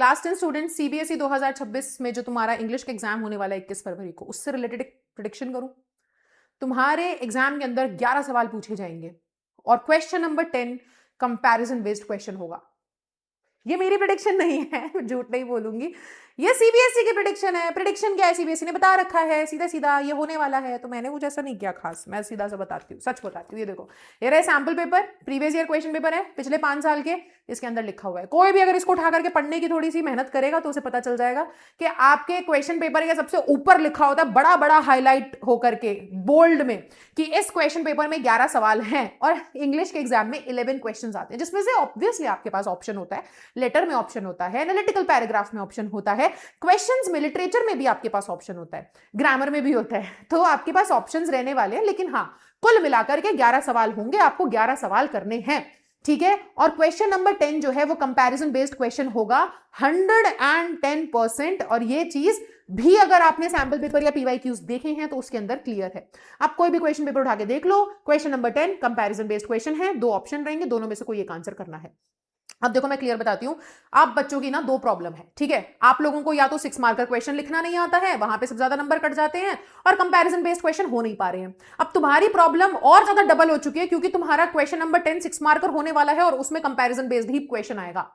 Class 10 student, CBSE 2026 में जो तुम्हारा इंग्लिश का एग्जाम होने वाला है 21 फरवरी को, उससे रिलेटेड एक प्रिडिक्शन करूं। तुम्हारे एग्जाम के अंदर 11 सवाल पूछे जाएंगे और question number 10 comparison based question होगा। ये मेरी प्रिडिक्शन नहीं है, झूठ नहीं बोलूंगी, ये सीबीएसई की प्रिडिक्शन है। प्रिडिक्शन क्या है, सीबीएसई ने बता रखा है सीधा सीधा ये होने वाला है, तो मैंने कुछ ऐसा नहीं किया खास, मैं सीधा सा बताती हूँ, सच बताती हूँ। ये देखो, ये रहे sample paper, previous year question paper है पिछले 5 साल के, इसके अंदर लिखा हुआ है। कोई भी अगर इसको उठा करके पढ़ने की थोड़ी सी मेहनत करेगा तो उसे पता चल जाएगा कि आपके क्वेश्चन पेपर के सबसे ऊपर लिखा होता है बड़ा बड़ा हाईलाइट होकर के बोल्ड में कि इस क्वेश्चन पेपर में 11 सवाल हैं और इंग्लिश के एग्जाम में 11 क्वेश्चन आते हैं, जिसमें से ऑब्वियसली आपके पास ऑप्शन होता है, लेटर में ऑप्शन होता है, एनालिटिकल पैराग्राफ में ऑप्शन होता है, क्वेश्चंस में लिटरेचर में भी आपके पास ऑप्शन होता है, ग्रामर में भी होता है, तो आपके पास ऑप्शंस रहने वाले हैं। लेकिन हाँ, कुल मिलाकर के 11 सवाल होंगे, आपको 11 सवाल करने हैं, ठीक है। और क्वेश्चन नंबर 10 जो है वो कंपैरिजन बेस्ड क्वेश्चन होगा 110%। और ये चीज भी अगर आपने सैंपल पेपर या पीवाईक्यूज देखे हैं तो उसके अंदर क्लियर है। आप कोई भी क्वेश्चन पेपर उठा के देख लो, question number 10 comparison based question है, 2 ऑप्शन रहेंगे, दोनों में से कोई एक आंसर करना है। अब देखो मैं क्लियर बताती हूं, आप बच्चों की ना 2 प्रॉब्लम है, ठीक है। आप लोगों को या तो 6 मार्कर क्वेश्चन लिखना नहीं आता है, वहां पे सबसे ज्यादा नंबर कट जाते हैं, और कंपैरिजन बेस्ड क्वेश्चन हो नहीं पा रहे हैं। अब तुम्हारी प्रॉब्लम और ज्यादा डबल हो चुकी है, क्योंकि तुम्हारा क्वेश्चन नंबर 10 6 मार्कर होने वाला है और उसमें कंपैरिजन बेस्ड ही क्वेश्चन आएगा।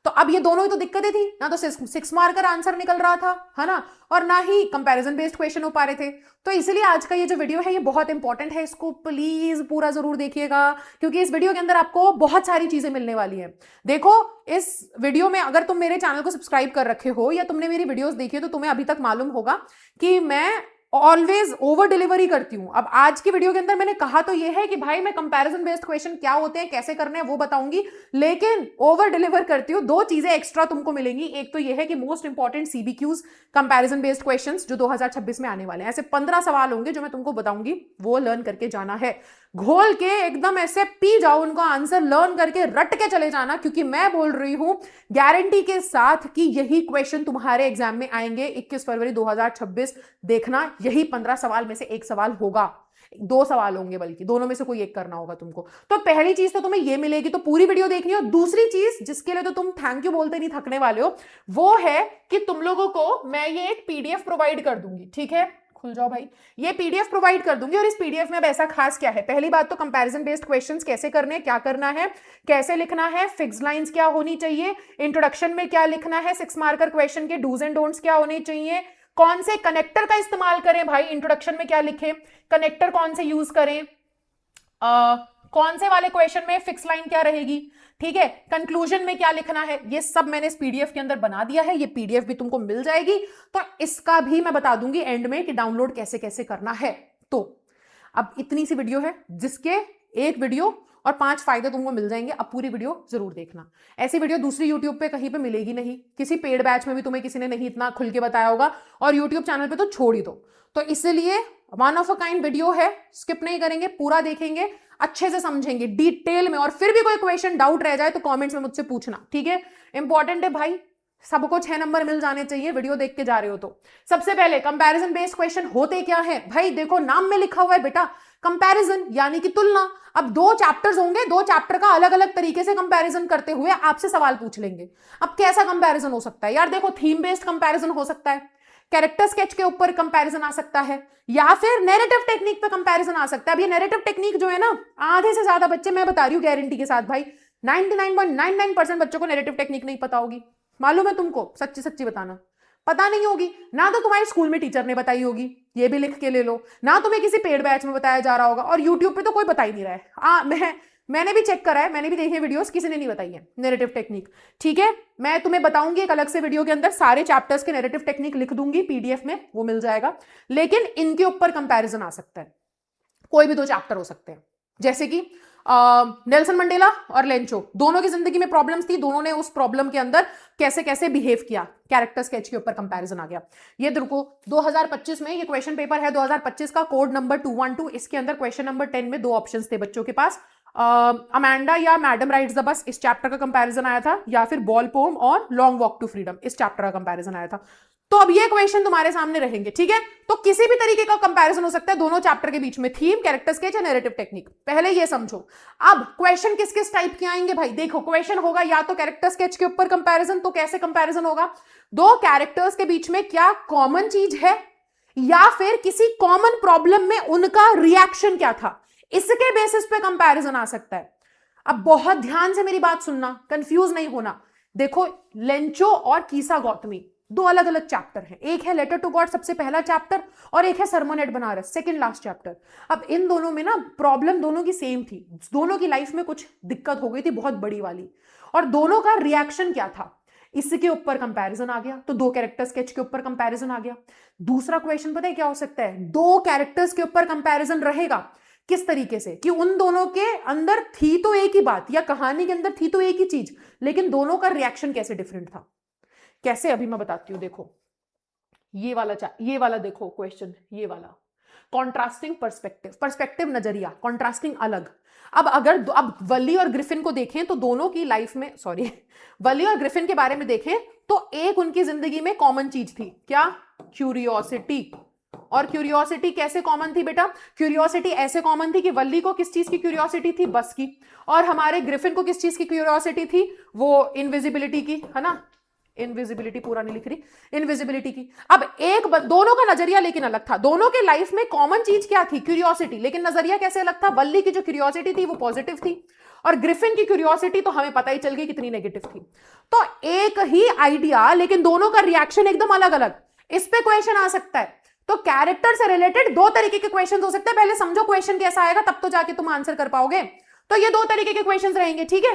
तो अब ये दोनों ही तो दिक्कतें थी ना, तो 6 मार्कर आंसर निकल रहा था, है ना, और ना ही कंपैरिजन बेस्ड क्वेश्चन हो पा रहे थे। तो इसलिए आज का ये जो वीडियो है ये बहुत इंपॉर्टेंट है, इसको प्लीज पूरा जरूर देखिएगा, क्योंकि इस वीडियो के अंदर आपको बहुत सारी चीजें मिलने वाली हैं। देखो, इस वीडियो में अगर तुम मेरे चैनल को सब्सक्राइब कर रखे हो या तुमने मेरी वीडियोस देखी है तो तुम्हें अभी तक मालूम होगा कि मैं ऑलवेज ओवर डिलीवरी करती हूं। अब आज की वीडियो के अंदर मैंने कहा तो ये है कि भाई मैं कंपैरिजन बेस्ड क्वेश्चन क्या होते हैं, कैसे करने हैं वो बताऊंगी, लेकिन ओवर डिलीवर करती हूं। 2 चीजें एक्स्ट्रा तुमको मिलेंगी, एक तो ये है कि most important CBQs comparison based questions जो 2026 में आने वाले हैं, ऐसे 15 सवाल होंगे जो मैं तुमको बताऊंगी, वो लर्न करके जाना है, घोल के एकदम ऐसे पी जाओ उनका आंसर, लर्न करके रट के चले जाना, क्योंकि मैं बोल रही हूं गारंटी के साथ कि यही क्वेश्चन तुम्हारे एग्जाम में आएंगे 21 फरवरी 2026। देखना, यही 15 सवाल में से एक सवाल होगा, 2 सवाल होंगे, बल्कि दोनों में से कोई एक करना होगा तुमको। तो पहली चीज तो तुम्हें ये मिलेगी, तो पूरी वीडियो देखनी हो। दूसरी चीज जिसके लिए तो तुम थैंक यू बोलते नहीं थकने वाले हो, वो है कि तुम लोगों को मैं ये एक पीडीएफ प्रोवाइड कर दूंगी, ठीक है, खुल जाओ भाई, ये पीडीएफ प्रोवाइड कर दूंगी। और इस पीडीएफ में अब ऐसा खास क्या है, पहली बात तो कंपैरिजन बेस्ड क्वेश्चंस कैसे करने, क्या करना है, कैसे लिखना है, फिक्स लाइंस क्या होनी चाहिए, इंट्रोडक्शन में क्या लिखना है, 6 मार्कर क्वेश्चन के डूज एंड डोंट्स क्या होने चाहिए, कौन से कनेक्टर का इस्तेमाल करें भाई, इंट्रोडक्शन में क्या लिखें, कनेक्टर कौन से यूज करें, कौन से वाले क्वेश्चन में फिक्स लाइन क्या रहेगी, ठीक है, कंक्लूजन में क्या लिखना है, ये सब मैंने इस पीडीएफ के अंदर बना दिया है। ये पीडीएफ भी तुमको मिल जाएगी, तो इसका भी मैं बता दूंगी एंड में कि डाउनलोड कैसे कैसे करना है। तो अब इतनी सी वीडियो है जिसके एक वीडियो और 5 फायदे तुमको मिल जाएंगे। अब पूरी वीडियो जरूर देखना, ऐसी वीडियो दूसरी यूट्यूब पे कहीं पे मिलेगी नहीं, किसी पेड बैच में भी तुम्हें किसी ने नहीं इतना खुल के बताया होगा, और यूट्यूब चैनल पे तो छोड़ ही दो। तो इसलिए one of a kind video है, स्किप नहीं करेंगे, पूरा देखेंगे, अच्छे से समझेंगे डिटेल में, और फिर भी कोई क्वेश्चन डाउट रह जाए तो कमेंट्स में मुझसे पूछना, ठीक है। इंपॉर्टेंट है भाई, सबको 6 नंबर मिल जाने चाहिए वीडियो देख के जा रहे हो तो। सबसे पहले कंपैरिजन बेस्ड क्वेश्चन होते क्या है भाई, देखो नाम में लिखा हुआ है बेटा, कंपैरिजन यानी कि तुलना। अब 2 चैप्टर्स होंगे, 2 चैप्टर का अलग अलग तरीके से कंपैरिजन करते हुए आपसे सवाल पूछ लेंगे। अब कैसा कंपैरिजन हो सकता है यार, देखो थीम बेस्ड कंपैरिजन हो सकता है, कैरेक्टर स्केच के ऊपर कंपैरिजन आ सकता है, या फिर नैरेटिव टेक्निक पे कंपैरिजन आ सकता है। अब ये नैरेटिव टेक्निक जो है ना, आधे से ज्यादा बच्चे, मैं बता रही हूँ गारंटी के साथ भाई, 99.99% बच्चों को नैरेटिव टेक्निक नहीं पता होगी। मालूम है तुमको, सच्ची सच्ची बताना, पता नहीं होगी ना, तो तुम्हारे स्कूल में टीचर ने बताई होगी, ये भी लिख के ले लो, ना तुम्हें किसी पेड बैच में बताया जा रहा होगा, और यूट्यूब पे तो कोई बता ही नहीं रहा है। मैंने भी चेक करा है, मैंने भी देखी है वीडियोस, किसी ने नहीं बताई है नैरेटिव टेक्निक, ठीक है। मैं तुम्हें बताऊंगी एक अलग से वीडियो के अंदर, सारे चैप्टर्स के नैरेटिव टेक्निक लिख दूंगी पीडीएफ में, वो मिल जाएगा। लेकिन इनके ऊपर कंपैरिजन आ सकता है, कोई भी 2 चैप्टर हो सकते हैं, जैसे कि नेल्सन मंडेला और लेंचो, दोनों की जिंदगी में प्रॉब्लम्स थी, दोनों ने उस प्रॉब्लम के अंदर कैसे कैसे बिहेव किया, कैरेक्टर स्केच के ऊपर कंपैरिजन आ गया। ये देखो 2025 में ये क्वेश्चन पेपर है, 2025 का, कोड नंबर 212, इसके अंदर क्वेश्चन नंबर 10 में 2 ऑप्शंस थे बच्चों के पास, अमेंडा या मैडम राइड्स द बस, इस चैप्टर का कंपैरिजन आया था, या फिर बॉल पोम और लॉन्ग वॉक टू फ्रीडम, इस चैप्टर का कंपैरिजन आया था। तो अब ये क्वेश्चन तुम्हारे सामने रहेंगे, ठीक है। तो किसी भी तरीके का कंपैरिजन हो सकता है दोनों चैप्टर के बीच में, थीम, कैरेक्टर स्केच या नैरेटिव टेक्निक, पहले ये समझो। अब क्वेश्चन किस किस टाइप के आएंगे भाई, देखो क्वेश्चन होगा या तो कैरेक्टर स्केच के ऊपर कंपैरिजन, तो कैसे कंपैरिजन होगा, दो कैरेक्टर्स के बीच में क्या कॉमन चीज है या फिर किसी कॉमन प्रॉब्लम में उनका रिएक्शन क्या था, इसके बेसिस पे कंपैरिजन आ सकता है। अब बहुत ध्यान से मेरी बात सुनना, कंफ्यूज नहीं होना। देखो लेंचो और कीसा गौतमी दो अलग अलग चैप्टर हैं, एक है लेटर टू गॉड सबसे पहला चैप्टर और एक है sermon at Benares second last chapter. अब इन दोनों में ना प्रॉब्लम दोनों की सेम थी, दोनों की लाइफ में कुछ दिक्कत हो गई थी बहुत बड़ी वाली, और दोनों का रिएक्शन क्या था, इसके ऊपर कंपैरिजन आ गया। तो दो कैरेक्टर स्केच के ऊपर कंपैरिजन आ गया। दूसरा क्वेश्चन पता है क्या हो सकता है, दो कैरेक्टर्स के ऊपर कंपैरिजन रहेगा, किस तरीके से कि उन दोनों के अंदर थी तो एक ही बात या कहानी के अंदर थी तो एक ही चीज, लेकिन दोनों का रिएक्शन कैसे डिफरेंट था। कैसे, अभी मैं बताती हूं। देखो ये वाला देखो क्वेश्चन, ये वाला कॉन्ट्रास्टिंग पर्सपेक्टिव, पर्सपेक्टिव नजरिया, कॉन्ट्रास्टिंग अलग। अब वली और ग्रिफिन को देखें तो दोनों की लाइफ में, सॉरी वली और ग्रिफिन के बारे में देखें तो एक उनकी जिंदगी में कॉमन चीज थी, क्या, क्यूरियोसिटी। और क्यूरियोसिटी कैसे कॉमन थी बेटा, क्यूरियोसिटी ऐसे कॉमन थी कि वल्ली को किस चीज की क्यूरियोसिटी थी, बस की, और हमारे ग्रिफिन को किस चीज की क्यूरियोसिटी थी, वो इनविजिबिलिटी की, है ना, इनविजिबिलिटी पूरा नहीं लिख रही, इनविजिबिलिटी की। अब दोनों का नजरिया लेकिन अलग था, दोनों के लाइफ में कॉमन चीज क्या थी, क्यूरियोसिटी, लेकिन नजरिया कैसे अलग था। वल्ली की जो क्यूरियोसिटी थी वो पॉजिटिव थी और ग्रिफिन की क्यूरियोसिटी तो हमें पता ही चल गई कितनी नेगेटिव थी। तो एक ही आइडिया लेकिन दोनों का रिएक्शन एकदम अलग अलग, इस पे क्वेश्चन आ सकता है। तो कैरेक्टर से रिलेटेड दो तरीके के क्वेश्चन हो सकते हैं, पहले समझो क्वेश्चन कैसा आएगा तब तो जाके तुम आंसर कर पाओगे। तो ये दो तरीके के क्वेश्चन रहेंगे, ठीक है।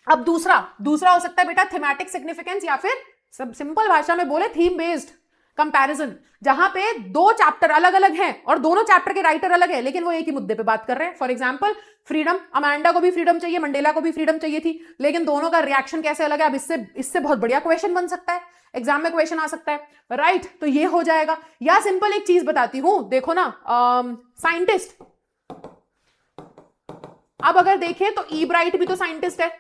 अब दूसरा हो सकता है बेटा थीमेटिक सिग्निफिकेंस या फिर सब सिंपल भाषा में बोले थीम बेस्ड कंपैरिजन, जहां पे दो चैप्टर अलग अलग हैं और दोनों चैप्टर के राइटर अलग है लेकिन वो एक ही मुद्दे पे बात कर रहे हैं। फॉर एग्जांपल फ्रीडम, अमांडा को भी फ्रीडम चाहिए, मंडेला को भी फ्रीडम चाहिए थी, लेकिन दोनों का रिएक्शन कैसे अलग है। अब इससे बहुत बढ़िया क्वेश्चन बन सकता है, एग्जाम में क्वेश्चन आ सकता है, राइट। तो ये हो जाएगा। या सिंपल एक चीज बताती हूं, देखो ना साइंटिस्ट, अब अगर देखें तो ई ब्राइट भी तो साइंटिस्ट है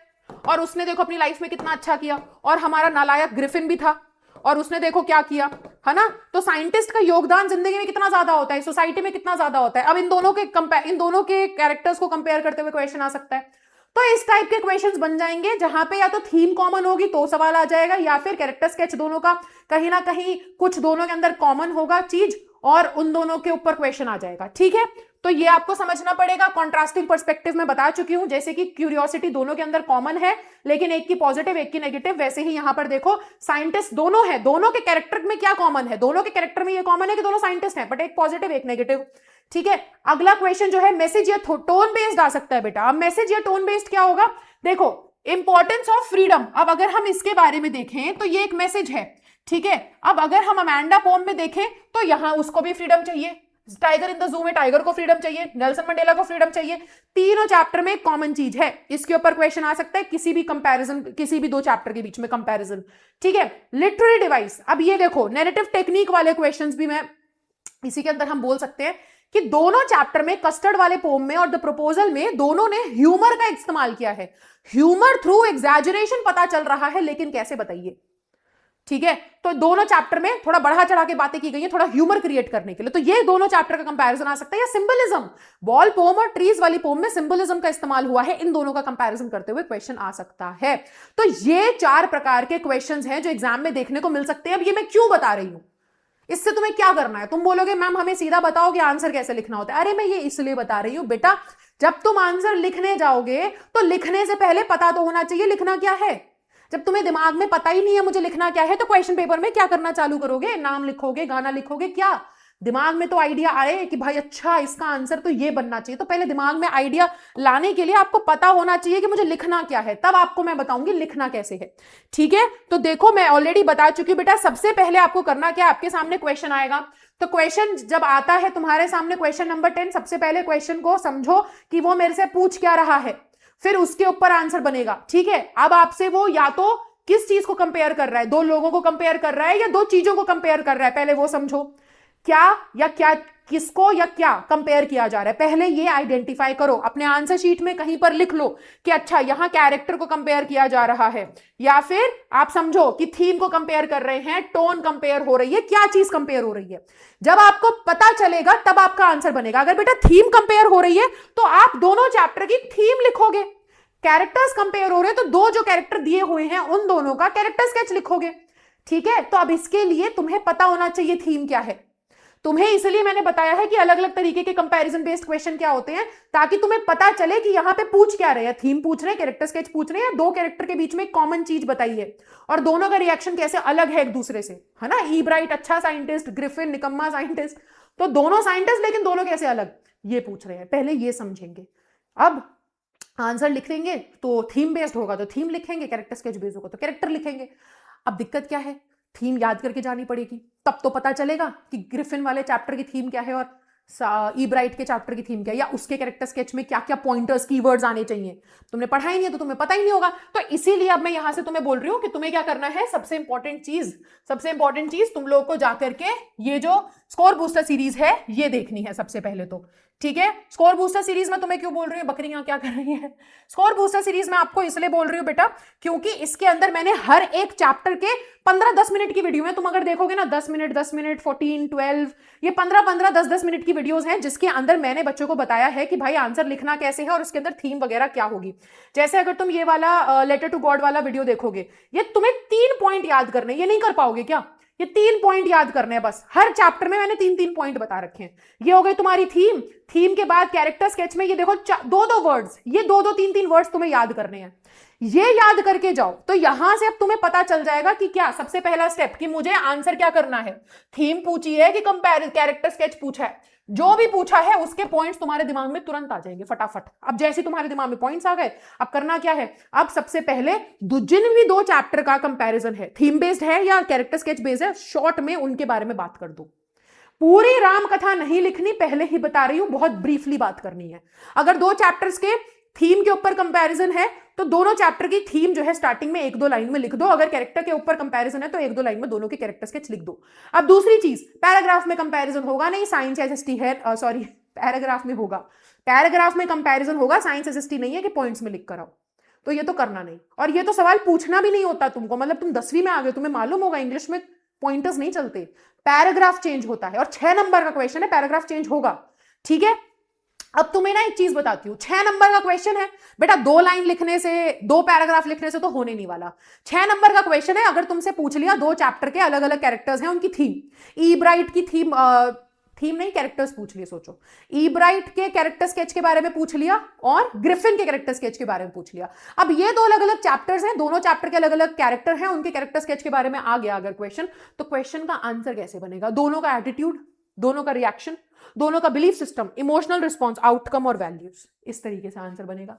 और उसने देखो अपनी लाइफ में कितना अच्छा किया, और हमारा नालायक ग्रिफिन भी था और उसने देखो क्या किया, है ना। तो साइंटिस्ट का योगदान जिंदगी में कितना ज्यादा होता है, सोसाइटी में कितना ज्यादा होता है। अब इन दोनों के कैरेक्टर्स को कंपेयर करते हुए क्वेश्चन आ सकता है। तो इस टाइप के क्वेश्चंस बन जाएंगे जहां पे या तो थीम कॉमन होगी तो सवाल आ जाएगा, या फिर कैरेक्टर स्केच दोनों का कहीं ना कहीं कुछ दोनों के अंदर कॉमन होगा चीज और उन दोनों के ऊपर क्वेश्चन आ जाएगा, ठीक है। तो ये आपको समझना पड़ेगा। कॉन्ट्रास्टिंग पर्सपेक्टिव में बता चुकी हूं, जैसे कि क्यूरियोसिटी दोनों के अंदर कॉमन है लेकिन एक की पॉजिटिव एक की नेगेटिव, वैसे ही यहां पर देखो साइंटिस्ट दोनों है, दोनों के कैरेक्टर में क्या कॉमन है, दोनों के कैरेक्टर में ये कॉमन है कि दोनों साइंटिस्ट हैं, बट एक पॉजिटिव एक नेगेटिव, ठीक है। अगला क्वेश्चन जो है मैसेज या टोन बेस्ड आ सकता है बेटा। अब मैसेज या टोन बेस्ड क्या होगा, देखो इंपॉर्टेंस ऑफ फ्रीडम, अब अगर हम इसके बारे में देखें तो ये एक मैसेज है, ठीक है। अब अगर हम अमांडा पोम में देखें तो यहां उसको भी फ्रीडम चाहिए, टाइगर इन द जू में टाइगर को फ्रीडम चाहिए, नेल्सन मंडेला को फ्रीडम चाहिए, तीनों चैप्टर में एक कॉमन चीज है, इसके ऊपर क्वेश्चन आ सकता है, किसी भी कंपैरिजन, किसी भी दो चैप्टर के बीच में कंपैरिजन, ठीक है। लिटरेरी डिवाइस, अब ये देखो नैरेटिव टेक्निक वाले क्वेश्चंस भी मैं इसी के अंदर हम बोल सकते हैं कि दोनों चैप्टर में कस्टर्ड वाले पोम में और द प्रपोजल में दोनों ने ह्यूमर का इस्तेमाल किया है, ह्यूमर थ्रू एग्जैजरेशन पता चल रहा है, लेकिन कैसे बताइए, ठीक है। तो दोनों चैप्टर में थोड़ा बढ़ा चढ़ा के बातें की गई है, थोड़ा ह्यूमर क्रिएट करने के लिए, तो ये दोनों चैप्टर का कंपैरिजन आ सकता है। या सिंबलिज्म, बॉल पोम और ट्रीज वाली पोम में सिंबलिज्म का इस्तेमाल हुआ है, इन दोनों का कंपैरिजन करते हुए क्वेश्चन आ सकता है। तो ये 4 प्रकार के क्वेश्चंस हैं जो एग्जाम में देखने को मिल सकते हैं। अब ये मैं क्यों बता रही हूं, इससे तुम्हें क्या करना है, तुम बोलोगे मैम हमें सीधा बताओ कि आंसर कैसे लिखना होता है। अरे मैं ये इसलिए बता रही हूं बेटा, जब तुम आंसर लिखने जाओगे तो लिखने से पहले पता तो होना चाहिए लिखना क्या है। जब तुम्हें दिमाग में पता ही नहीं है मुझे लिखना क्या है, तो क्वेश्चन पेपर में क्या करना चालू करोगे, नाम लिखोगे, गाना लिखोगे, क्या दिमाग में तो आइडिया आए कि भाई अच्छा इसका आंसर तो ये बनना चाहिए, तो पहले दिमाग में आइडिया लाने के लिए आपको पता होना चाहिए कि मुझे लिखना क्या है, तब आपको मैं बताऊंगी लिखना कैसे है, ठीक है। तो देखो मैं ऑलरेडी बता चुकी हूं बेटा, सबसे पहले आपको करना क्या, आपके सामने क्वेश्चन आएगा, तो क्वेश्चन जब आता है तुम्हारे सामने क्वेश्चन नंबर 10, सबसे पहले क्वेश्चन को समझो कि वो मेरे से पूछ क्या रहा है, फिर उसके ऊपर आंसर बनेगा, ठीक है। अब आपसे वो या तो किस चीज को कंपेयर कर रहा है, दो लोगों को कंपेयर कर रहा है या दो चीजों को कंपेयर कर रहा है, पहले वो समझो, क्या या क्या किसको या क्या कंपेयर किया जा रहा है, पहले ये आइडेंटिफाई करो। अपने आंसर शीट में कहीं पर लिख लो कि अच्छा यहां कैरेक्टर को कंपेयर किया जा रहा है, या फिर आप समझो कि थीम को कंपेयर कर रहे हैं, टोन कंपेयर हो रही है, क्या चीज कंपेयर हो रही है। जब आपको पता चलेगा तब आपका आंसर बनेगा। अगर बेटा थीम कंपेयर हो रही है तो आप दोनों चैप्टर की थीम लिखोगे। कैरेक्टर्स कंपेयर हो रहे हैं तो दो जो कैरेक्टर दिए हुए हैं उन दोनों का कैरेक्टर स्केच लिखोगे। ठीक है, तो अब इसके लिए तुम्हें पता होना चाहिए थीम क्या है। तुम्हें इसलिए मैंने बताया है कि अलग अलग तरीके के कंपैरिजन बेस्ड क्वेश्चन क्या होते हैं, ताकि तुम्हें पता चले कि यहां पे पूछ क्या रहे हैं। थीम पूछ रहे हैं, कैरेक्टर स्केच पूछ रहे हैं, दो कैरेक्टर के बीच में एक कॉमन चीज बताइए और दोनों का रिएक्शन कैसे अलग है एक दूसरे से, है ना। ई ब्राइट अच्छा साइंटिस्ट, ग्रिफिन निकम्मा साइंटिस्ट, तो दोनों साइंटिस्ट लेकिन दोनों कैसे अलग, ये पूछ रहे हैं। पहले ये समझेंगे। अब आंसर लिख देंगे तो थीम बेस्ड होगा तो थीम लिखेंगे, कैरेक्टर स्केच बेस्ड होगा तो कैरेक्टर लिखेंगे। अब दिक्कत क्या है, थीम याद करके जानी पड़ेगी, तब तो पता चलेगा कि ग्रिफिन वाले चैप्टर की थीम क्या है और ई ब्राइट के चैप्टर की थीम क्या है, या उसके कैरेक्टर स्केच में क्या क्या पॉइंटर्स कीवर्ड्स आने चाहिए। तुमने पढ़ा ही नहीं है तो तुम्हें पता ही नहीं होगा। तो इसीलिए अब मैं यहां से तुम्हें बोल रही हूं कि तुम्हें क्या करना है, सबसे इंपॉर्टेंट चीज तुम लोग को जाकर के ये जो स्कोर बूस्टर सीरीज है ये देखनी है सबसे पहले तो। ठीक है, स्कोर बूस्टर सीरीज में तुम्हें क्यों बोल रही हूँ, बकरियां क्या कर रही हैं। स्कोर बूस्टर सीरीज में आपको इसलिए बोल रही हूँ बेटा क्योंकि इसके अंदर मैंने हर एक चैप्टर के 15-10 मिनट की वीडियो है। तुम अगर देखोगे ना 10 मिनट 14 12 ये 15-15 10-10 मिनट की वीडियोस हैं, जिसके अंदर मैंने बच्चों को बताया है कि भाई आंसर लिखना कैसे है और उसके अंदर थीम वगैरह क्या होगी। जैसे अगर तुम ये वाला लेटर टू गॉड वाला वीडियो देखोगे, ये तुम्हें 3 पॉइंट याद करने, ये नहीं कर पाओगे क्या, ये 3 पॉइंट याद करने हैं बस। हर चैप्टर में मैंने 3-3 पॉइंट बता रखे हैं। ये हो गई तुम्हारी थीम। थीम के बाद कैरेक्टर स्केच में ये देखो 2-2 वर्ड्स, ये 2-2 3-3 वर्ड्स तुम्हें याद करने हैं। ये याद करके जाओ तो यहां से अब तुम्हें पता चल जाएगा कि क्या सबसे पहला स्टेप, कि मुझे आंसर क्या करना है। थीम पूछी है कि कंपेयर कैरेक्टर स्केच पूछा है, जो भी पूछा है उसके पॉइंट्स तुम्हारे दिमाग में तुरंत आ जाएंगे फटाफट। अब जैसे तुम्हारे दिमाग में पॉइंट्स आ गए, अब करना क्या है, अब सबसे पहले जिन भी 2 चैप्टर का कंपैरिजन है, थीम बेस्ड है या कैरेक्टर स्केच बेस्ड है, शॉर्ट में उनके बारे में बात कर दो। पूरी राम कथा नहीं लिखनी, पहले ही बता रही हूं, बहुत ब्रीफली बात करनी है। अगर 2 चैप्टर्स के थीम के ऊपर कंपैरिजन है तो दोनों चैप्टर की थीम जो है स्टार्टिंग में 1-2 लाइन में लिख दो। अगर कैरेक्टर के ऊपर कंपैरिजन है तो 1-2 लाइन में दोनों के कैरेक्टर स्केच लिख दो। अब दूसरी चीज, पैराग्राफ में कंपैरिजन होगा नहीं, साइंस एसएसटी है, सॉरी पैराग्राफ में होगा, पैराग्राफ में कंपैरिजन होगा, साइंस एसएसटी नहीं है कि पॉइंट्स में लिख कर आओ। तो ये तो करना नहीं, और ये तो सवाल पूछना भी नहीं होता तुमको, मतलब तुम 10वीं में आ गए, तुम्हें मालूम होगा इंग्लिश में पॉइंटर्स नहीं चलते, पैराग्राफ चेंज होता है। और 6 नंबर का क्वेश्चन है, पैराग्राफ चेंज होगा। ठीक है, अब तुम्हें ना एक चीज बताती हूं, 6 नंबर का क्वेश्चन है बेटा, 2 लाइन लिखने से 2 पैराग्राफ लिखने से तो होने नहीं वाला। 6 नंबर का क्वेश्चन है। अगर तुमसे पूछ लिया 2 चैप्टर के अलग अलग कैरेक्टर्स हैं, उनकी थीम, ई ब्राइट की थीम नहीं कैरेक्टर्स पूछ लिए, सोचो ई ब्राइट के कैरेक्टर स्केच के बारे में पूछ लिया और ग्रिफिन के कैरेक्टर स्केच के बारे में पूछ लिया। अब ये 2 अलग अलग चैप्टर्स हैं, दोनों चैप्टर के अलग अलग कैरेक्टर हैं, उनके कैरेक्टर स्केच के बारे में आ गया अगर क्वेश्चन, तो क्वेश्चन का आंसर कैसे बनेगा, दोनों का एटीट्यूड, दोनों का रिएक्शन, दोनों का belief system, emotional response, outcome और वैल्यूज, इस तरीके से आंसर बनेगा।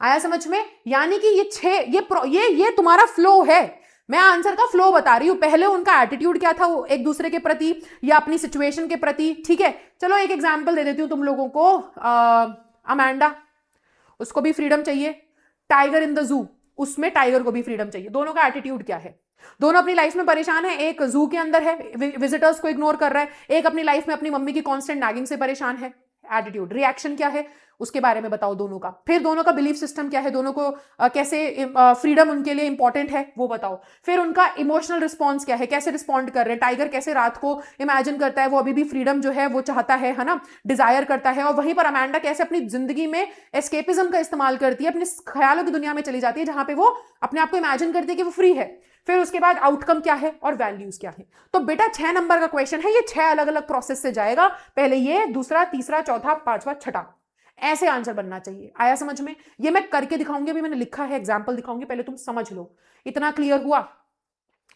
आया समझ में। यानी कि ये 6 ये तुम्हारा फ्लो है, मैं आंसर का फ्लो बता रही हूं। पहले उनका एटीट्यूड क्या था, वो एक दूसरे के प्रति या अपनी सिचुएशन के प्रति। ठीक है, चलो एक एग्जांपल दे देती हूं तुम लोगों को। अमांडा, उसको भी फ्रीडम चाहिए, टाइगर इन द जू, उसमें टाइगर को भी फ्रीडम चाहिए। दोनों का एटीट्यूड क्या है, दोनों अपनी लाइफ में परेशान है। एक जू के अंदर है, विजिटर्स को इग्नोर कर रहा है, एक अपनी लाइफ में अपनी मम्मी की कांस्टेंट नैगिंग से परेशान है। एटीट्यूड, रिएक्शन क्या है उसके बारे में बताओ दोनों का। फिर दोनों का बिलीफ सिस्टम क्या है, दोनों को कैसे फ्रीडम उनके लिए इंपॉर्टेंट है वो बताओ। फिर उनका इमोशनल रिस्पॉन्स क्या है, कैसे रिस्पॉन्ड कर रहे हैं। टाइगर कैसे रात को इमेजिन करता है, वो अभी भी फ्रीडम जो है वो चाहता है ना, डिजायर करता है। और वहीं पर अमांडा कैसे अपनी जिंदगी में एस्केपिज्म का इस्तेमाल करती है, अपने ख्यालों की दुनिया में चली जाती है जहां पे वो अपने आप को इमेजिन करती है कि वो फ्री है। फिर उसके बाद आउटकम क्या है और वैल्यूज क्या है। तो बेटा 6 नंबर का क्वेश्चन है, ये 6 अलग अलग प्रोसेस से जाएगा, पहले ये, दूसरा, तीसरा, चौथा, 5वां, छठा, ऐसे आंसर बनना चाहिए। आया समझ में। ये मैं करके दिखाऊंगी, अभी मैंने लिखा है, एग्जाम्पल दिखाऊंगी, पहले तुम समझ लो। इतना क्लियर हुआ।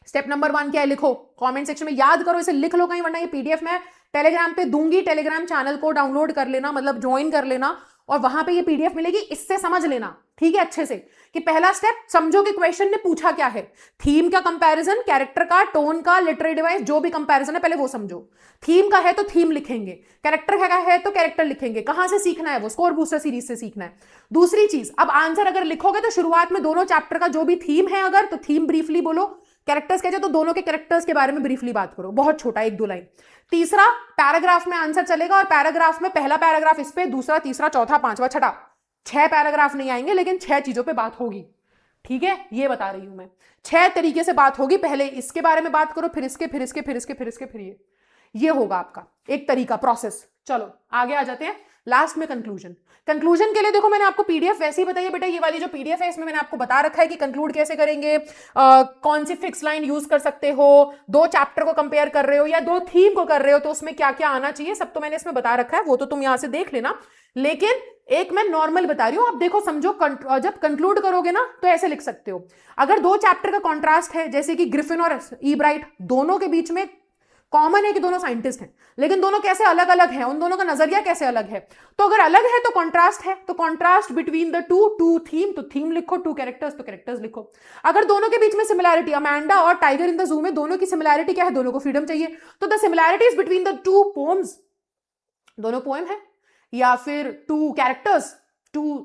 स्टेप नंबर 1 क्या है, लिखो कमेंट सेक्शन में, याद करो, इसे लिख लो कहीं, वरना ये पीडीएफ मैं टेलीग्राम पे दूंगी, टेलीग्राम चैनल को डाउनलोड कर लेना, मतलब ज्वाइन कर लेना, और वहां पे ये पीडीएफ मिलेगी, इससे समझ लेना। ठीक है, अच्छे से, कि पहला स्टेप समझो कि क्वेश्चन ने पूछा क्या है। थीम का कंपैरिजन, कैरेक्टर का, टोन का, लिटरेरी डिवाइस, जो भी कंपैरिजन है पहले वो समझो। थीम का है तो थीम लिखेंगे, कैरेक्टर का है तो कैरेक्टर लिखेंगे। कहां से सीखना है वो, स्कोर बूस्टर सीरीज से सीखना है। दूसरी चीज, अब आंसर अगर लिखोगे तो शुरुआत में दोनों चैप्टर का जो भी थीम है, अगर तो थीम ब्रीफली बोलो, कैरेक्टर्स कहते तो दोनों के कैरेक्टर्स के बारे में ब्रीफली बात करो, बहुत छोटा, 1-2 लाइन। तीसरा पैराग्राफ में आंसर चलेगा, और पैराग्राफ में पहला पैराग्राफ इस पे, दूसरा, तीसरा, चौथा, पांचवा, छठा, 6 पैराग्राफ नहीं आएंगे, लेकिन 6 चीजों पे बात होगी। ठीक है, ये बता रही हूं मैं, 6 तरीके से बात होगी। पहले इसके बारे में बात करो, फिर इसके, फिर इसके, फिर इसके, फिर इसके, फिर ये होगा आपका एक तरीका, प्रोसेस। चलो आगे आ जाते हैं, लास्ट में कंक्लूजन। कंक्लूजन के लिए देखो मैंने आपको पीडीएफ वैसे ही बताइए बेटा, ये वाली जो पीडीएफ है इसमें मैंने आपको बता रखा है कि कंक्लूड कैसे करेंगे, कौन सी फिक्स लाइन यूज कर सकते हो, 2 चैप्टर को कंपेयर कर रहे हो या 2 थीम को कर रहे हो तो उसमें क्या क्या आना चाहिए, सब तो मैंने इसमें बता रखा है, वो तो तुम यहां से देख लेना। लेकिन एक मैं नॉर्मल बता रही हूं, आप देखो समझो, जब कंक्लूड करोगे ना तो ऐसे लिख सकते हो, अगर 2 चैप्टर का कॉन्ट्रास्ट है, जैसे कि ग्रिफिन और ईब्राइट, दोनों के बीच में कॉमन है कि दोनों साइंटिस्ट हैं, लेकिन दोनों कैसे अलग अलग हैं, उन दोनों का नजरिया कैसे अलग है। तो अगर अलग है तो कॉन्ट्रास्ट है, तो contrast between the two theme, तो थीम लिखो, 2 कैरेक्टर्स तो कैरेक्टर्स लिखो। अगर दोनों के बीच में सिमिलैरिटी, अमेंडा और टाइगर इन द जू में दोनों की सिमिलैरिटी क्या है, दोनों को फ्रीडम चाहिए, तो the similarities between the 2 poems, दोनों पोएम है, या फिर 2 कैरेक्टर्स, 2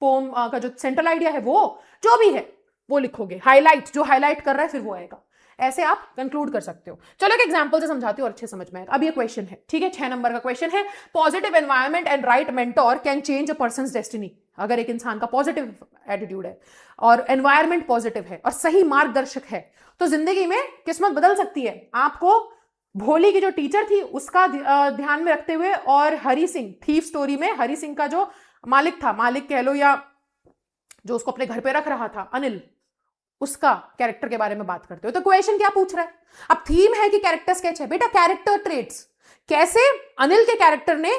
पोएम का जो सेंट्रल आइडिया है वो जो भी है वो लिखोगे, हाईलाइट, जो हाईलाइट कर रहा है फिर वो आएगा। ऐसे आप कंक्लूड कर सकते हो। चलो एक एग्जांपल से समझाती हूँ और अच्छे समझ में आएगा। अब ये क्वेश्चन है, ठीक है, 6 नंबर का क्वेश्चन है, positive environment and right mentor can change a person's destiny. अगर एक इंसान का पॉजिटिव एटीट्यूड है और एनवायरनमेंट पॉजिटिव है और सही मार्गदर्शक है तो जिंदगी में किस्मत बदल सकती है। आपको भोली की जो टीचर थी उसका ध्यान में रखते हुए, और हरी सिंह, थीफ स्टोरी में हरी सिंह का जो मालिक था, मालिक कह लो या जो उसको अपने घर पे रख रहा था, अनिल, उसका कैरेक्टर के बारे में बात करते हो। तो क्वेश्चन क्या पूछ रहा है, अब थीम है कि कैरेक्टर स्केच है, बेटा कैरेक्टर ट्रेट्स, कैसे अनिल के कैरेक्टर ने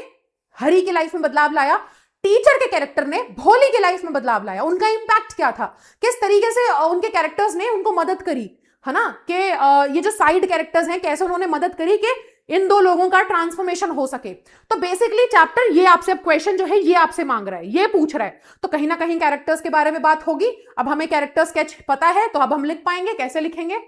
हरी की लाइफ में बदलाव लाया, टीचर के कैरेक्टर ने भोली की लाइफ में बदलाव लाया, उनका इंपैक्ट क्या था, किस तरीके से उनके कैरेक्टर्स ने उनको मदद करी, है ना, कि ये जो साइड कैरेक्टर्स हैं कैसे उन्होंने मदद करी कि इन 2 लोगों का ट्रांसफॉर्मेशन हो सके। तो बेसिकली चैप्टर ये आपसे, अब क्वेश्चन जो है ये आपसे मांग रहा है, ये पूछ रहा है, तो कहीं ना कहीं कैरेक्टर्स के बारे में बात होगी। अब हमें कैरेक्टर स्केच पता है तो अब हम लिख पाएंगे, कैसे लिखेंगे,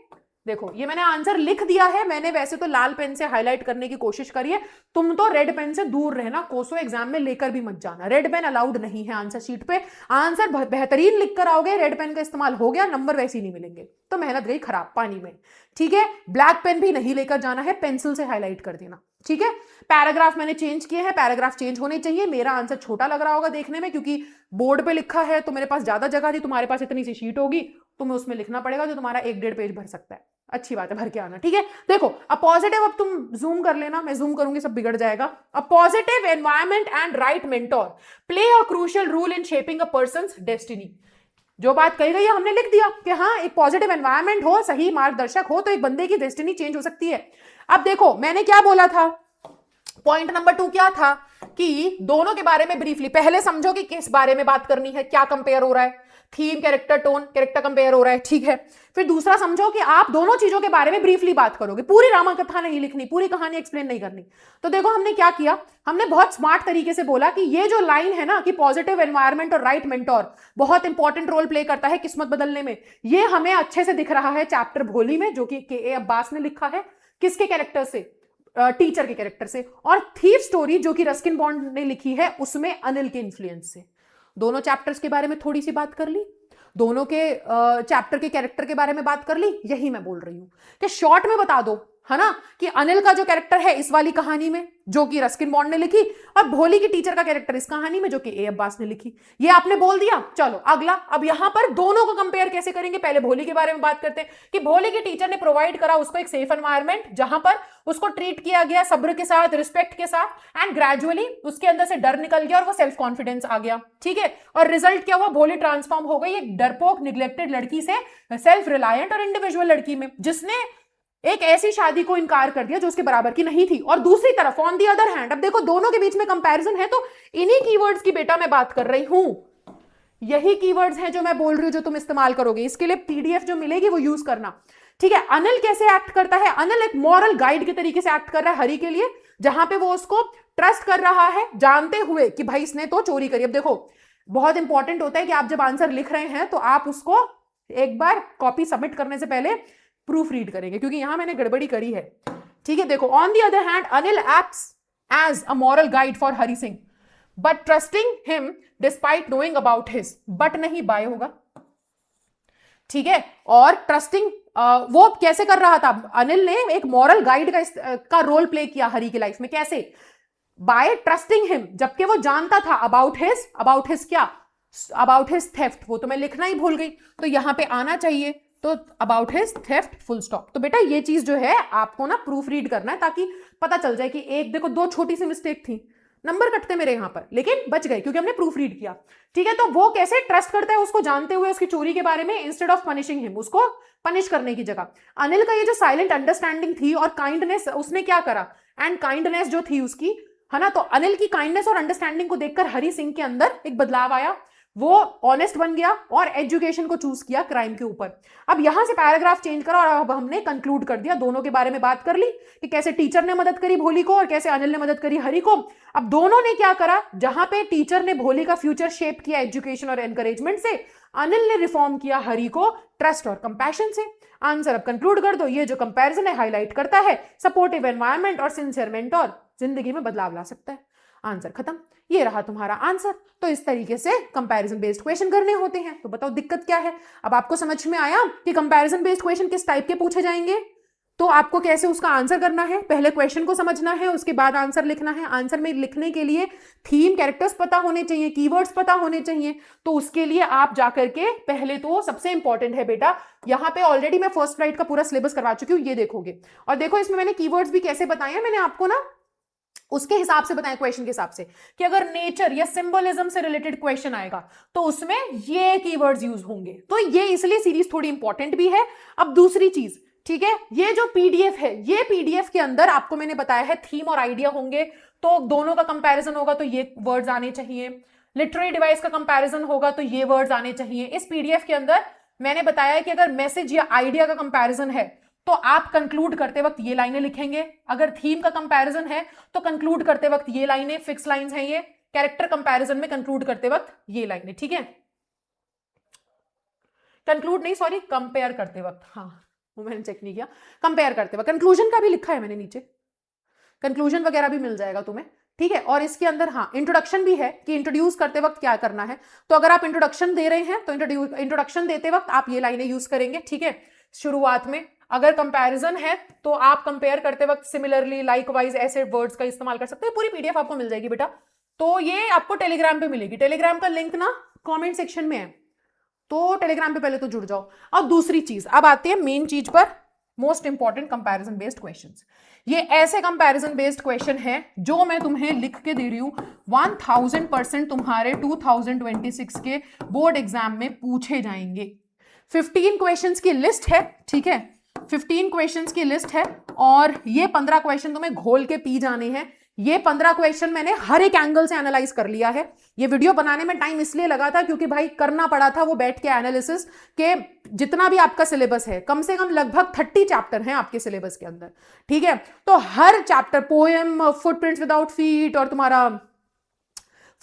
देखो ये मैंने आंसर लिख दिया है, मैंने वैसे तो लाल पेन से हाईलाइट करने की कोशिश करी है, तुम तो रेड पेन से दूर रहना, कोसो एग्जाम में लेकर भी मत जाना, रेड पेन अलाउड नहीं है आंसर शीट पे। आंसर बेहतरीन लिख कर आओगे, रेड पेन का इस्तेमाल हो गया, नंबर वैसे ही नहीं मिलेंगे, तो मेहनत गई खराब पानी में। ठीक है, ब्लैक पेन भी नहीं लेकर जाना है, पेंसिल से हाईलाइट कर देना। ठीक है, पैराग्राफ मैंने चेंज किए हैं, पैराग्राफ चेंज होने चाहिए। मेरा आंसर छोटा लग रहा होगा देखने में, क्योंकि बोर्ड पे लिखा है तो मेरे पास ज्यादा जगह थी, तुम्हारे पास इतनी सी शीट होगी, तुम्हें उसमें लिखना पड़ेगा जो तुम्हारा 1-1.5 पेज भर सकता है। अच्छी बात है, भर के आना। ठीक है, देखो अब पॉजिटिव, अब तुम जूम कर लेना, मैं जूम करूंगी सब बिगड़ जाएगा। A positive environment and right mentor play a crucial role in shaping a person's destiny. जो बात कही गई है हमने लिख दिया कि हाँ, एक पॉजिटिव एनवायरनमेंट हो, सही मार्गदर्शक हो, तो एक बंदे की डेस्टिनी चेंज हो सकती है। अब देखो मैंने क्या बोला था, पॉइंट नंबर 2 क्या था कि दोनों के बारे में ब्रीफली पहले समझो कि किस बारे में बात करनी है, क्या कंपेयर हो रहा है, theme, character, tone, character compare हो रहा है। ठीक है, फिर दूसरा समझो कि आप दोनों चीजों के बारे में ब्रीफली बात करोगे, पूरी रामा कथा नहीं लिखनी, पूरी कहानी एक्सप्लेन नहीं करनी। तो देखो हमने क्या किया, हमने बहुत स्मार्ट तरीके से बोला कि ये जो लाइन है ना कि पॉजिटिव एनवायरनमेंट और राइट मेंटोर बहुत इंपॉर्टेंट रोल प्ले करता है किस्मत बदलने में, ये हमें अच्छे से दिख रहा है चैप्टर भोली में, जो कि के.ए. अब्बास ने लिखा है। किसके कैरेक्टर से, टीचर के कैरेक्टर से। और थीफ स्टोरी जो कि रस्किन बॉन्ड ने लिखी है, उसमें अनिल के इन्फ्लुएंस से। दोनों चैप्टर्स के बारे में थोड़ी सी बात कर ली, दोनों के चैप्टर के कैरेक्टर के बारे में बात कर ली। यही मैं बोल रही हूं कि शॉर्ट में बता दो, है ना, कि अनिल का जो कैरेक्टर है इस वाली कहानी में जो कि रस्किन बॉन्ड ने लिखी, और भोली की टीचर का कैरेक्टर इस कहानी में जो कि ए अब्बास ने लिखी। ये आपने बोल दिया। चलो अगला, अब यहां पर दोनों को कंपेयर कैसे करेंगे। पहले भोली के बारे में बात करते हैं कि भोली की टीचर ने प्रोवाइड करा उसको एक सेफ एनवायरनमेंट, जहां पर उसको ट्रीट किया गया सब्र के साथ, रिस्पेक्ट के साथ, एंड ग्रेजुअली उसके अंदर से डर निकल गया और वो सेल्फ कॉन्फिडेंस आ गया। ठीक है, और रिजल्ट क्या हुआ, भोली ट्रांसफॉर्म हो गई एक डरपोक निग्लेक्टेड लड़की से सेल्फ रिलायंट और इंडिविजुअल लड़की में, जिसने एक ऐसी शादी को इनकार कर दिया जो उसके बराबर की नहीं थी। और दूसरी तरफ ऑन दी अदर हैंड, अब देखो दोनों के बीच में कंपैरिजन है, तो इन्हीं कीवर्ड्स की बेटा मैं बात कर रही हूं। यही कीवर्ड्स हैं जो मैं बोल रही हूं, जो तुम इस्तेमाल करोगे। इसके लिए पीडीएफ जो मिलेगी वो यूज करना। ठीक है, अनिल कैसे एक्ट करता है, अनिल एक मॉरल गाइड के तरीके से एक्ट कर रहा है हरी के लिए, जहां पे वो उसको ट्रस्ट कर रहा है, जानते हुए कि भाई इसने तो चोरी करी। अब देखो बहुत इंपॉर्टेंट होता है कि आप जब आंसर लिख रहे हैं तो आप उसको एक बार कॉपी सबमिट करने से पहले प्रूफ रीड करेंगे, क्योंकि यहां मैंने गड़बड़ी करी है। ठीक है, देखो on the other hand Anil acts as a moral guide for Hari Singh but trusting him despite knowing about his, but नहीं बाय होगा। ठीक है, और ट्रस्टिंग वो कैसे कर रहा था, अनिल ने एक मॉरल गाइड का रोल प्ले किया हरी की लाइफ में। कैसे? बाय ट्रस्टिंग हिम, जबकि वो जानता था अबाउट हिज क्या, अबाउट हिज थेफ्ट। वो तो मैं लिखना ही भूल गई, तो यहां पे आना चाहिए, तो about his theft full stop. तो बेटा ये चीज जो है आपको ना प्रूफ रीड करना है, ताकि पता चल जाए कि एक देखो दो छोटी सी मिस्टेक थी, नंबर कटते मेरे यहां पर, लेकिन बच गए क्योंकि हमने प्रूफ रीड किया। ठीक है, तो वो कैसे ट्रस्ट करता है उसको जानते हुए उसकी चोरी के बारे में, इंस्टेड ऑफ पनिशिंग हिम, उसको पनिश करने की जगह। अनिल का ये जो साइलेंट अंडरस्टैंडिंग थी और काइंडनेस, उसने क्या करा, एंड काइंडनेस जो थी उसकी, है ना, तो अनिल की काइंडनेस और अंडरस्टैंडिंग को देखकर हरी सिंह के अंदर एक बदलाव आया, वो ऑनेस्ट बन गया और एजुकेशन को चूज किया क्राइम के ऊपर। अब यहां से पैराग्राफ चेंज करा और अब हमने कंक्लूड कर दिया, दोनों के बारे में बात कर ली कि कैसे टीचर ने मदद करी भोली को और कैसे अनिल ने मदद करी हरी को। अब दोनों ने क्या करा, जहां पे टीचर ने भोली का फ्यूचर शेप किया एजुकेशन और एनकरेजमेंट से, अनिल ने रिफॉर्म किया हरी को ट्रस्ट और कंपैशन से। आंसर अब कंक्लूड कर दो, ये जो कंपैरिजन है हाईलाइट करता है सपोर्टिव एनवायरनमेंट और सिंसियर मेंटोर जिंदगी में बदलाव ला सकता है। आंसर खत्म, ये रहा तुम्हारा आंसर। तो इस तरीके से कंपैरिजन बेस्ड क्वेश्चन करने होते हैं। तो बताओ दिक्कत क्या है? अब आपको समझ में आया कि कंपैरिजन बेस्ड क्वेश्चन किस टाइप के पूछे जाएंगे, तो आपको कैसे उसका आंसर करना है, पहले क्वेश्चन को समझना है, उसके बाद आंसर लिखना है। आंसर में लिखने के लिए थीम, कैरेक्टर्स पता होने चाहिए, कीवर्ड्स पता होने चाहिए। तो उसके लिए आप जाकर के पहले, तो सबसे इंपॉर्टेंट है बेटा, यहां पे ऑलरेडी मैं फर्स्ट फ्लाइट का पूरा सिलेबस करवा चुकी हूं, ये देखोगे। और देखो इसमें मैंने कीवर्ड्स भी कैसे बताए हैं, मैंने आपको ना उसके हिसाब से बताया, क्वेश्चन के हिसाब से, कि अगर नेचर या सिंबलिज्म से रिलेटेड क्वेश्चन आएगा तो उसमें ये कीवर्ड्स यूज होंगे। तो ये इसलिए सीरीज थोड़ी इंपॉर्टेंट भी है। अब दूसरी चीज, ठीक है, ये जो पीडीएफ है, ये पीडीएफ के अंदर आपको मैंने बताया है थीम और आइडिया होंगे, तो दोनों का कंपैरिजन होगा तो ये वर्ड्स आने चाहिए। लिटरेरी डिवाइस का कंपैरिजन होगा तो ये वर्ड्स आने चाहिए। इस पीडीएफ के अंदर मैंने बताया है कि अगर मैसेज या आइडिया का कंपैरिजन है तो आप कंक्लूड करते वक्त ये लाइनें लिखेंगे, अगर थीम का कंपैरिजन है तो कंक्लूड करते वक्त ये लाइनें, फिक्स लाइंस हैं ये, कैरेक्टर कंपैरिजन में कंक्लूड करते वक्त ये लाइनें, ठीक है, कंक्लूड नहीं सॉरी, कंपेयर करते वक्त, हाँ वो मैंने चेक नहीं किया, कंपेयर करते वक्त। कंक्लूजन का भी लिखा है मैंने नीचे, कंक्लूजन वगैरह भी मिल जाएगा तुम्हें, ठीक है। और इसके अंदर हाँ इंट्रोडक्शन भी है कि इंट्रोड्यूस करते वक्त क्या करना है, तो अगर आप इंट्रोडक्शन दे रहे हैं तो इंट्रोडक्शन देते वक्त आप ये लाइनें यूज करेंगे, ठीक है, शुरुआत में। अगर कंपैरिजन है तो आप कंपेयर करते वक्त सिमिलरली, लाइकवाइज, ऐसे वर्ड्स का इस्तेमाल कर सकते हैं। पूरी पीडीएफ आपको मिल जाएगी बेटा, तो ये आपको टेलीग्राम पे मिलेगी, टेलीग्राम का लिंक ना कमेंट सेक्शन में है, तो टेलीग्राम पे पहले तो जुड़ जाओ। अब दूसरी चीज, अब आते हैं मेन चीज पर, most important comparison based questions. ये ऐसे कंपैरिजन बेस्ड क्वेश्चन है जो मैं तुम्हें लिख के दे रही हूं, 1000% तुम्हारे 2026 के बोर्ड एग्जाम में पूछे जाएंगे। 15 क्वेश्चंस की लिस्ट है, ठीक है, 15 क्वेश्चंस की लिस्ट है, और ये 15 क्वेश्चन तुम्हें घोल के पी जाने हैं। ये 15 क्वेश्चन मैंने हर एक एंगल से एनालाइज कर लिया है। ये वीडियो बनाने में टाइम इसलिए लगा था क्योंकि भाई करना पड़ा था वो बैठ के एनालिसिस के, जितना भी आपका सिलेबस है, कम से कम लगभग 30 चैप्टर हैं आपके सिलेबस के अंदर, ठीक है। तो हर chapter, poem, footprints without feet और तुम्हारा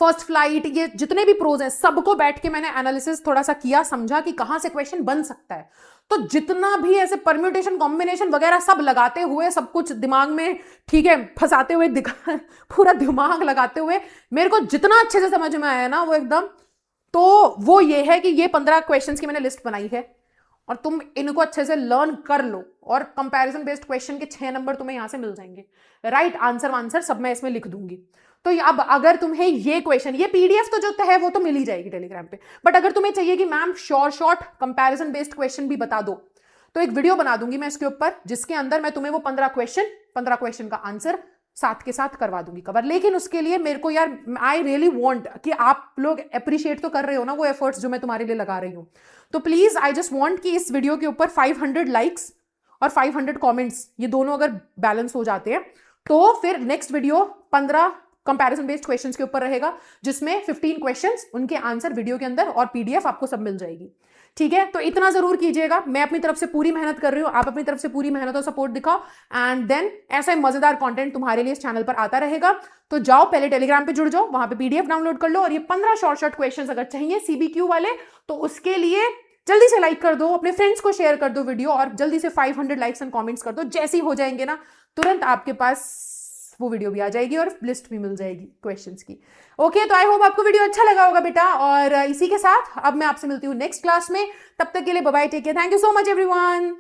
फर्स्ट फ्लाइट, ये जितने भी प्रोज हैं सबको बैठ के मैंने एनालिसिस थोड़ा सा किया, समझा कि कहां से क्वेश्चन बन सकता है। तो जितना भी ऐसे परम्यूटेशन, कॉम्बिनेशन वगैरह सब लगाते हुए, सब कुछ दिमाग में, ठीक है, फंसाते हुए, पूरा दिमाग लगाते हुए मेरे को जितना अच्छे से समझ में आया ना वो एकदम, तो वो ये है कि ये 15 क्वेश्चंस की मैंने लिस्ट बनाई है और तुम इनको अच्छे से लर्न कर लो, और कंपैरिजन बेस्ड क्वेश्चन के 6 नंबर तुम्हें यहां से मिल जाएंगे। राइट आंसर सब मैं इसमें लिख दूंगी। तो अब अगर तुम्हें ये क्वेश्चन, ये पीडीएफ तो जो है वो तो मिल ही जाएगी टेलीग्राम पे, बट अगर तुम्हें चाहिए कि ma'am short comparison based question भी बता दो, तो एक वीडियो बना दूंगी मैं इसके ऊपर, जिसके अंदर मैं तुम्हें वो 15 क्वेश्चन का आंसर साथ के साथ करवा दूंगी कवर। लेकिन उसके लिए मेरे को यार, आई रियली वांट कि आप लोग अप्रिशिएट तो कर रहे हो ना वो एफर्ट्स जो मैं तुम्हारे लिए लगा रही हूं, तो प्लीज आई जस्ट वांट कि इस वीडियो के ऊपर 500 लाइक्स और 500 कमेंट्स, ये दोनों अगर बैलेंस हो जाते हैं तो फिर next video 15 comparison based questions के ऊपर रहेगा, जिसमें 15 क्वेश्चंस, उनके आंसर वीडियो के अंदर और पीडीएफ आपको सब मिल जाएगी, ठीक है। तो इतना जरूर कीजिएगा, मैं अपनी तरफ से पूरी मेहनत कर रही हूं, आप अपनी तरफ से पूरी मेहनत और सपोर्ट दिखाओ, एंड देन ऐसा मजेदार कंटेंट तुम्हारे लिए इस चैनल पर आता रहेगा। तो जाओ पहले टेलीग्राम पे जुड़ जाओ, वहां पे पीडीएफ डाउनलोड कर लो, और ये 15 शॉर्ट क्वेश्चंस अगर चाहिए सीबीक्यू वाले, तो उसके लिए जल्दी से लाइक कर दो, अपने फ्रेंड्स को शेयर कर दो वीडियो, और जल्दी से 500 लाइक्स एंड कमेंट्स कर दो। जैसे ही हो जाएंगे ना, तुरंत आपके पास वो वीडियो भी आ जाएगी और लिस्ट भी मिल जाएगी क्वेश्चंस की। ओके, तो आई होप आपको वीडियो अच्छा लगा होगा बेटा, और इसी के साथ अब मैं आपसे मिलती हूँ नेक्स्ट क्लास में। तब तक के लिए bye bye, take care, thank you so much everyone.